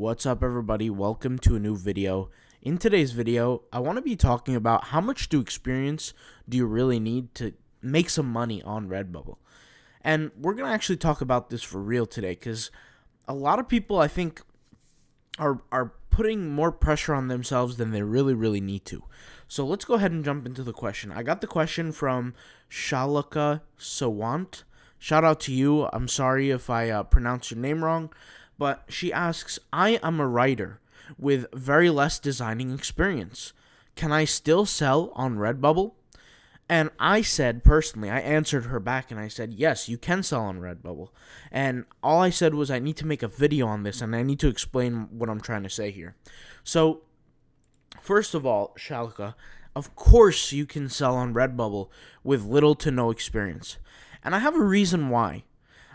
What's up, everybody? Welcome to a new video. In today's video, I want to be talking about how much experience do you really need to make some money on Redbubble. And we're going to actually talk about this for real today because a lot of people, I think, are putting more pressure on themselves than they really need to. So let's go ahead and jump into the question. I got the question from Shalaka Sawant. Shout out to you. I'm sorry if I pronounced your name wrong. But she asks, I am a writer with very less designing experience. Can I still sell on Redbubble? And I said, personally, I answered her back and I said, yes, you can sell on Redbubble. And all I said was I need to make a video on this and I need to explain what I'm trying to say here. So, first of all, Shalka, of course you can sell on Redbubble with little to no experience. And I have a reason why.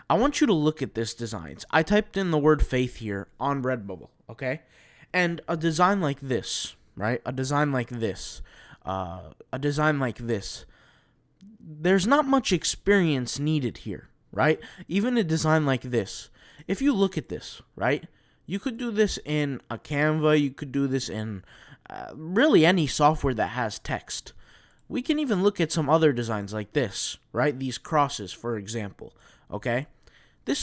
I want you to look at this designs. I typed in the word faith here on Redbubble, okay? And a design like this, right? A design like this. There's not much experience needed here, right? Even a design like this. If you look at this, right? You could do this in a Canva. You could do this in really any software that has text. We can even look at some other designs like this, right? These crosses, for example, okay?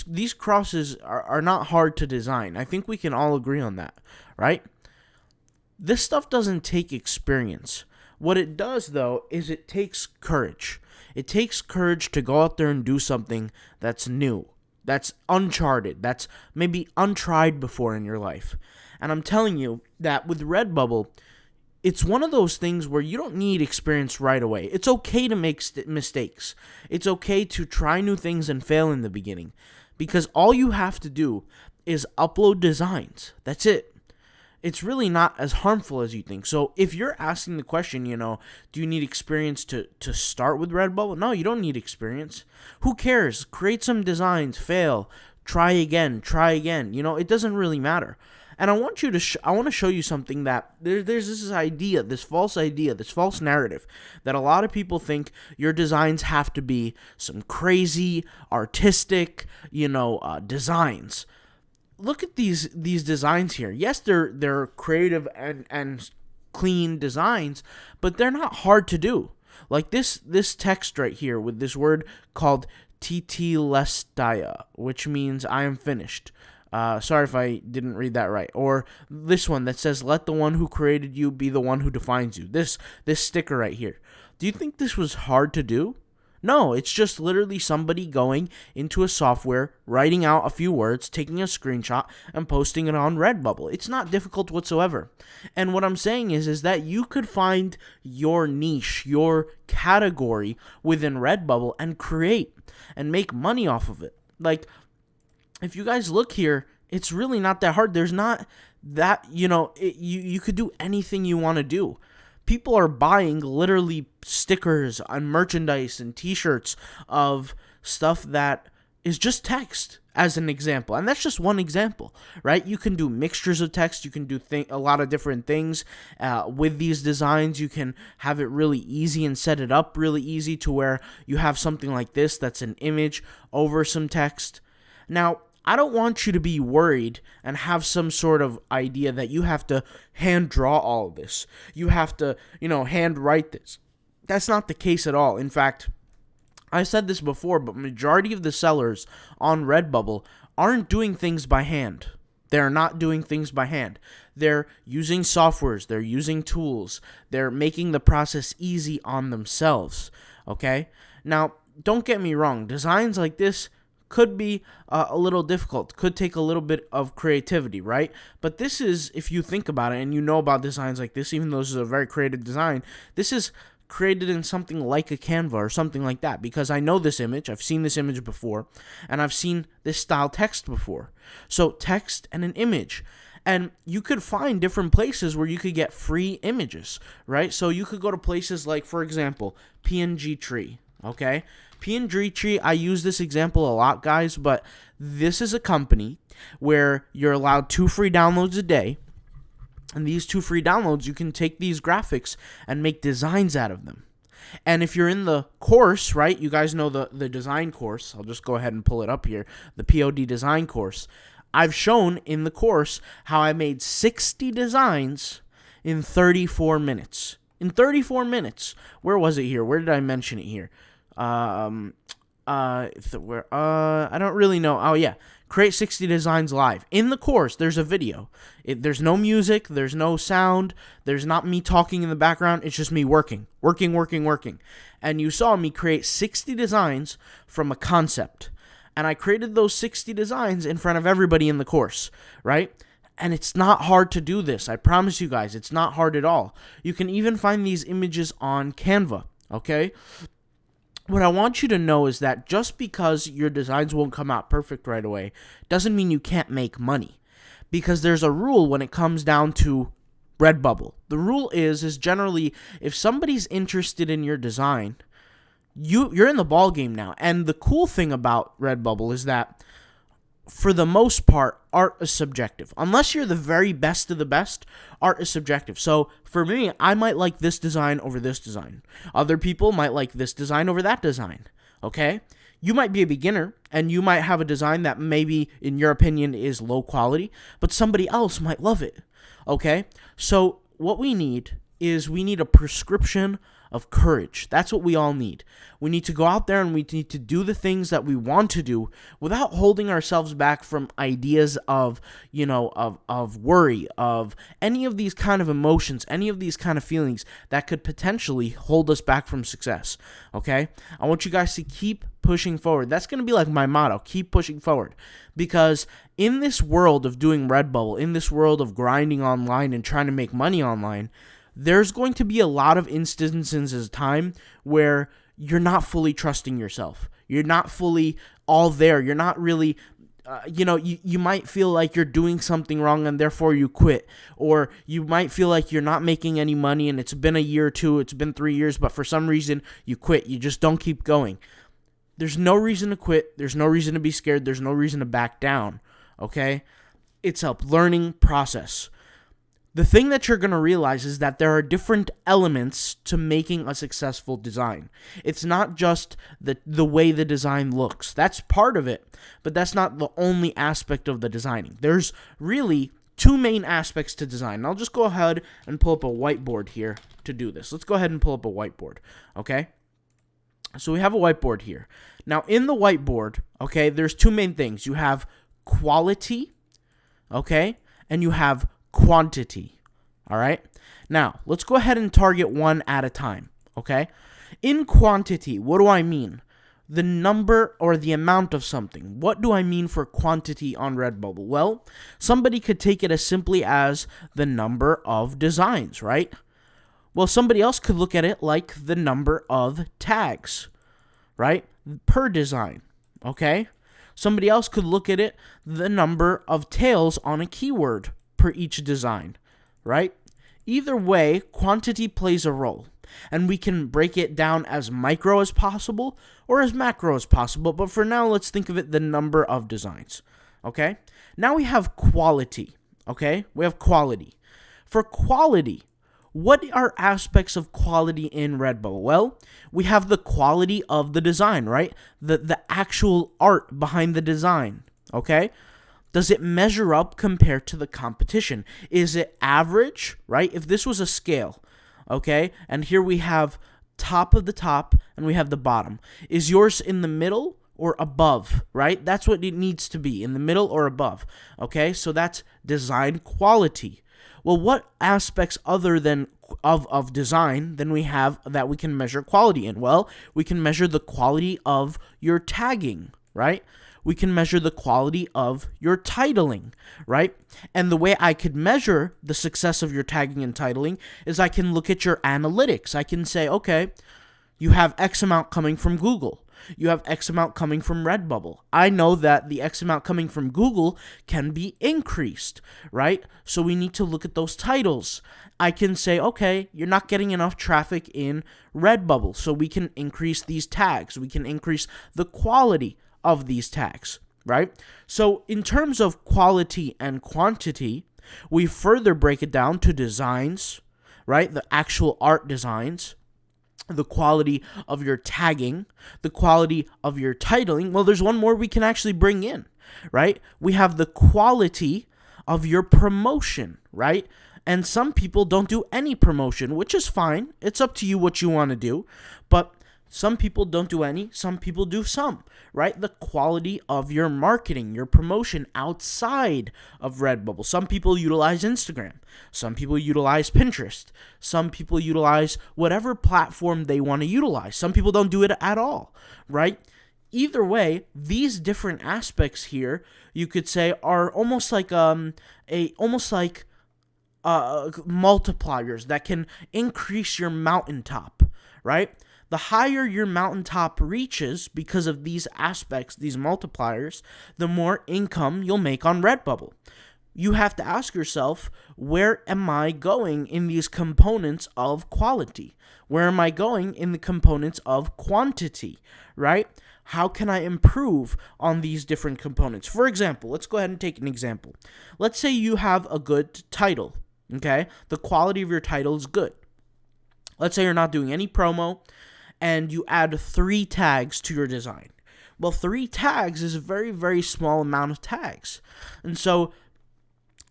These crosses are not hard to design. I think we can all agree on that, right? This stuff doesn't take experience. What it does, though, is it takes courage. It takes courage to go out there and do something that's new, that's uncharted, that's maybe untried before in your life. And I'm telling you that with Redbubble, it's one of those things where you don't need experience right away. It's okay to make mistakes. It's okay to try new things and fail in the beginning. Because all you have to do is upload designs. That's it. It's really not as harmful as you think. So if you're asking the question, do you need experience to start with Redbubble? No, you don't need experience. Who cares? Create some designs, fail, try again. It doesn't really matter. And I want to show you something that there's this idea, this false narrative that a lot of people think your designs have to be some crazy, artistic, designs. Look at these designs here. Yes, they're creative and clean designs, but they're not hard to do. Like this text right here with this word called Tetelestai, which means I am finished. Sorry if I didn't read that right. Or this one that says, let the one who created you be the one who defines you. This sticker right here. Do you think this was hard to do? No, it's just literally somebody going into a software, writing out a few words, taking a screenshot, and posting it on Redbubble. It's not difficult whatsoever. And what I'm saying is that you could find your niche, your category within Redbubble and create and make money off of it. Like, if you guys look here, it's really not that hard. There's not that, you could do anything you want to do. People are buying literally stickers and merchandise and t-shirts of stuff that is just text as an example. And that's just one example, right? You can do mixtures of text. You can do a lot of different things with these designs. You can have it really easy and set it up really easy to where you have something like this that's an image over some text. Now, I don't want you to be worried and have some sort of idea that you have to hand draw all of this. You have to, hand write this. That's not the case at all. In fact, I said this before, but majority of the sellers on Redbubble aren't doing things by hand. They're not doing things by hand. They're using softwares. They're using tools. They're making the process easy on themselves. Okay? Now, don't get me wrong. Designs like this could be a little difficult, could take a little bit of creativity, right? But this is, if you think about it, and you know about designs like this, even though this is a very creative design, this is created in something like a Canva or something like that, because I know this image, I've seen this image before, and I've seen this style text before. So text and an image. And you could find different places where you could get free images, right? So you could go to places like, for example, PNG Tree, okay? PNG Tree, I use this example a lot, guys, but this is a company where you're allowed 2 free downloads a day. And these 2 free downloads, you can take these graphics and make designs out of them. And if you're in the course, right, you guys know the design course. I'll just go ahead and pull it up here, the POD design course. I've shown in the course how I made 60 designs in 34 minutes. In 34 minutes. Where was it here? Where did I mention it here? I don't really know. Oh, yeah. Create 60 designs live. In the course, there's a video. There's no music. There's no sound. There's not me talking in the background. It's just me working. And you saw me create 60 designs from a concept. And I created those 60 designs in front of everybody in the course, right? And it's not hard to do this. I promise you guys, it's not hard at all. You can even find these images on Canva, okay? What I want you to know is that just because your designs won't come out perfect right away doesn't mean you can't make money. Because there's a rule when it comes down to Redbubble. The rule is generally if somebody's interested in your design, you're in the ball game now. And the cool thing about Redbubble is that for the most part, art is subjective. Unless you're the very best of the best, art is subjective. So for me, I might like this design over this design. Other people might like this design over that design. Okay? You might be a beginner, and you might have a design that maybe, in your opinion, is low quality, but somebody else might love it. Okay? So what we need is we need a prescription of courage. That's what we all need. We need to go out there and we need to do the things that we want to do without holding ourselves back from ideas of, of worry, of any of these kind of emotions, any of these kind of feelings that could potentially hold us back from success. Okay? I want you guys to keep pushing forward. That's going to be like my motto, keep pushing forward. Because in this world of doing Redbubble, in this world of grinding online and trying to make money online, there's going to be a lot of instances of time where you're not fully trusting yourself. You're not fully all there. You're not really, you might feel like you're doing something wrong and therefore you quit. Or you might feel like you're not making any money and it's been a year or two, it's been 3 years, but for some reason you quit. You just don't keep going. There's no reason to quit. There's no reason to be scared. There's no reason to back down. Okay? It's a learning process. The thing that you're going to realize is that there are different elements to making a successful design. It's not just the way the design looks. That's part of it, but that's not the only aspect of the designing. There's really two main aspects to design. And I'll just go ahead and pull up a whiteboard here to do this. Let's go ahead and pull up a whiteboard, okay? So we have a whiteboard here. Now, in the whiteboard, okay, there's two main things. You have quality, okay, and you have quantity. All right. Now, let's go ahead and target one at a time. Okay. In quantity, what do I mean? The number or the amount of something. What do I mean for quantity on Redbubble? Well, somebody could take it as simply as the number of designs, right? Well, somebody else could look at it like the number of tags, right? Per design. Okay. Somebody else could look at it the number of tails on a keyword per each design, right? Either way, quantity plays a role, and we can break it down as micro as possible or as macro as possible, but for now, let's think of it the number of designs, okay? Now we have quality, okay? We have quality. For quality, what are aspects of quality in Redbubble? Well, we have the quality of the design, right? The actual art behind the design, okay? Does it measure up compared to the competition? Is it average, right? If this was a scale, okay, and here we have top of the top and we have the bottom. Is yours in the middle or above, right? That's what it needs to be, in the middle or above, okay? So that's design quality. Well, what aspects other than of design then we have that we can measure quality in? Well, we can measure the quality of your tagging, right? We can measure the quality of your titling, right? And the way I could measure the success of your tagging and titling is I can look at your analytics. I can say, okay, you have X amount coming from Google. You have X amount coming from Redbubble. I know that the X amount coming from Google can be increased, right? So we need to look at those titles. I can say, okay, you're not getting enough traffic in Redbubble, so we can increase these tags. We can increase the quality of these tags, right? So in terms of quality and quantity, we further break it down to designs, right? The actual art designs, the quality of your tagging, the quality of your titling. Well, there's one more we can actually bring in. right? We have the quality of your promotion, right? And some people don't do any promotion, which is fine. It's up to you what you want to do. But some people don't do any, some people do some, right? The quality of your marketing, your promotion outside of Redbubble. Some people utilize Instagram. Some people utilize Pinterest. Some people utilize whatever platform they want to utilize. Some people don't do it at all, right? Either way, these different aspects here, you could say, are almost like multipliers that can increase your mountaintop, right? The higher your mountaintop reaches because of these aspects, these multipliers, the more income you'll make on Redbubble. You have to ask yourself, where am I going in these components of quality? Where am I going in the components of quantity, right? How can I improve on these different components? For example, let's go ahead and take an example. Let's say you have a good title, okay? The quality of your title is good. Let's say you're not doing any promo, and you add 3 tags to your design. Well, 3 tags is a very, very small amount of tags. And so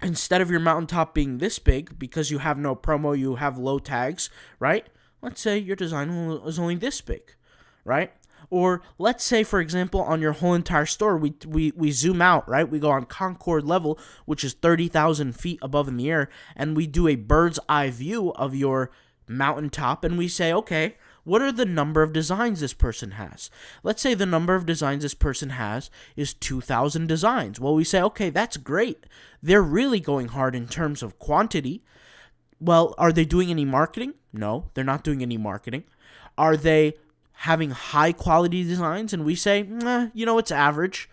instead of your mountaintop being this big, because you have no promo, you have low tags, right? Let's say your design is only this big, right? Or let's say, for example, on your whole entire store, we zoom out, right? We go on Concord level, which is 30,000 feet above in the air, and we do a bird's eye view of your mountaintop, and we say, okay, what are the number of designs this person has? Let's say the number of designs this person has is 2,000 designs. Well, we say, okay, that's great. They're really going hard in terms of quantity. Well, are they doing any marketing? No, they're not doing any marketing. Are they having high quality designs? And we say, it's average.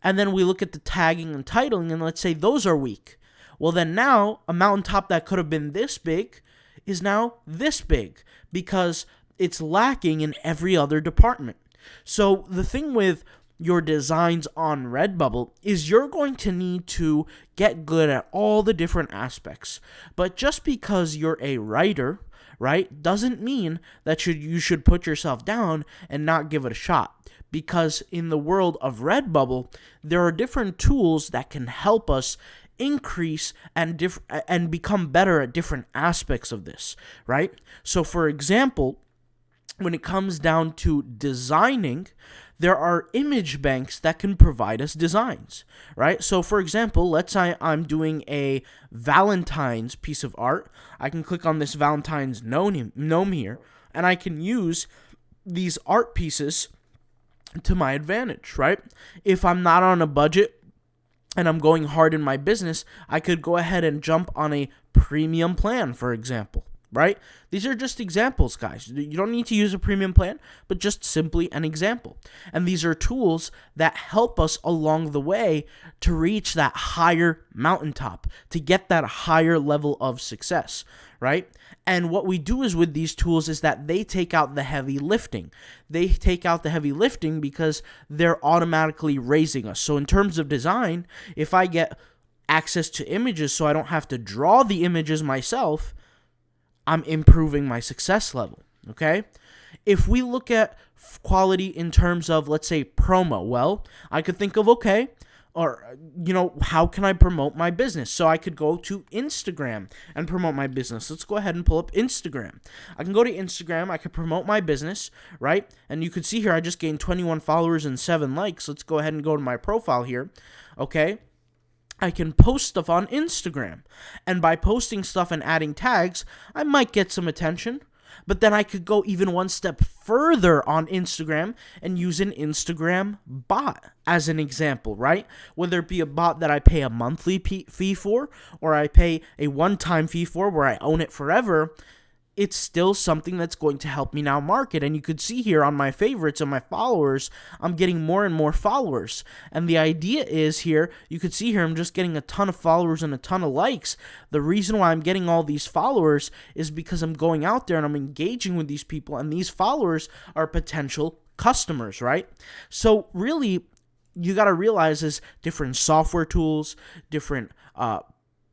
And then we look at the tagging and titling, and let's say those are weak. Well, then now a mountaintop that could have been this big is now this big because it's lacking in every other department. So the thing with your designs on Redbubble is you're going to need to get good at all the different aspects. But just because you're a writer, right, doesn't mean that you should put yourself down and not give it a shot. Because in the world of Redbubble, there are different tools that can help us increase and become better at different aspects of this, right? So for example, when it comes down to designing, there are image banks that can provide us designs, right? So for example, let's say I'm doing a Valentine's piece of art. I can click on this Valentine's gnome here, and I can use these art pieces to my advantage, right? If I'm not on a budget and I'm going hard in my business, I could go ahead and jump on a premium plan, for example. Right? These are just examples, guys. You don't need to use a premium plan, but just simply an example. And these are tools that help us along the way to reach that higher mountaintop, to get that higher level of success, right? And what we do is with these tools is that they take out the heavy lifting. They take out the heavy lifting because they're automatically raising us. So in terms of design, if I get access to images so I don't have to draw the images myself, I'm improving my success level, okay? If we look at quality in terms of, let's say, promo, well, I could think of, okay, or, how can I promote my business? So I could go to Instagram and promote my business. Let's go ahead and pull up Instagram. I can go to Instagram. I could promote my business, right? And you could see here I just gained 21 followers and 7 likes. Let's go ahead and go to my profile here, okay? I can post stuff on Instagram. And by posting stuff and adding tags, I might get some attention. But then I could go even one step further on Instagram and use an Instagram bot as an example, right? Whether it be a bot that I pay a monthly fee for, or I pay a one-time fee for where I own it forever, it's still something that's going to help me now market. And you could see here on my favorites and my followers, I'm getting more and more followers. And the idea is here, you could see here, I'm just getting a ton of followers and a ton of likes. The reason why I'm getting all these followers is because I'm going out there and I'm engaging with these people, and these followers are potential customers, right? So really, you got to realize is different software tools, different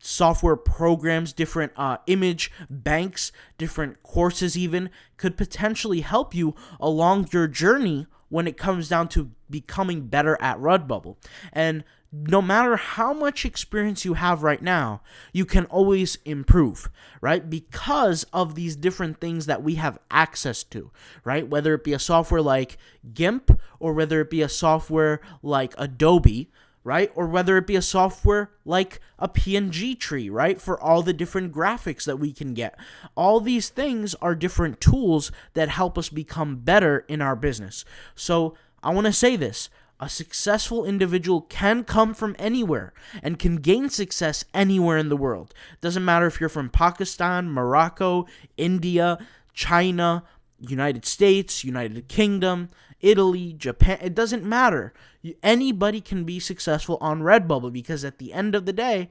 software programs, different image banks, different courses even could potentially help you along your journey when it comes down to becoming better at Redbubble. And no matter how much experience you have right now, you can always improve, right? Because of these different things that we have access to, right? Whether it be a software like GIMP, or whether it be a software like Adobe, right? Or whether it be a software like a PNG tree, right? For all the different graphics that we can get. All these things are different tools that help us become better in our business. So I want to say this. A successful individual can come from anywhere and can gain success anywhere in the world. Doesn't matter if you're from Pakistan, Morocco, India, China, United States, United Kingdom, Italy, Japan. It doesn't matter. Anybody can be successful on Redbubble, because at the end of the day,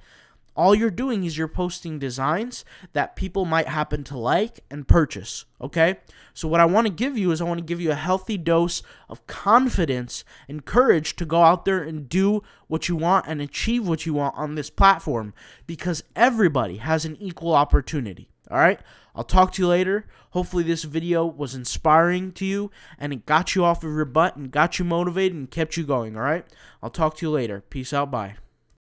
all you're doing is you're posting designs that people might happen to like and purchase, okay? So what I want to give you is I want to give you a healthy dose of confidence and courage to go out there and do what you want and achieve what you want on this platform, because everybody has an equal opportunity, all right? I'll talk to you later. Hopefully this video was inspiring to you and it got you off of your butt and got you motivated and kept you going, all right? I'll talk to you later. Peace out. Bye.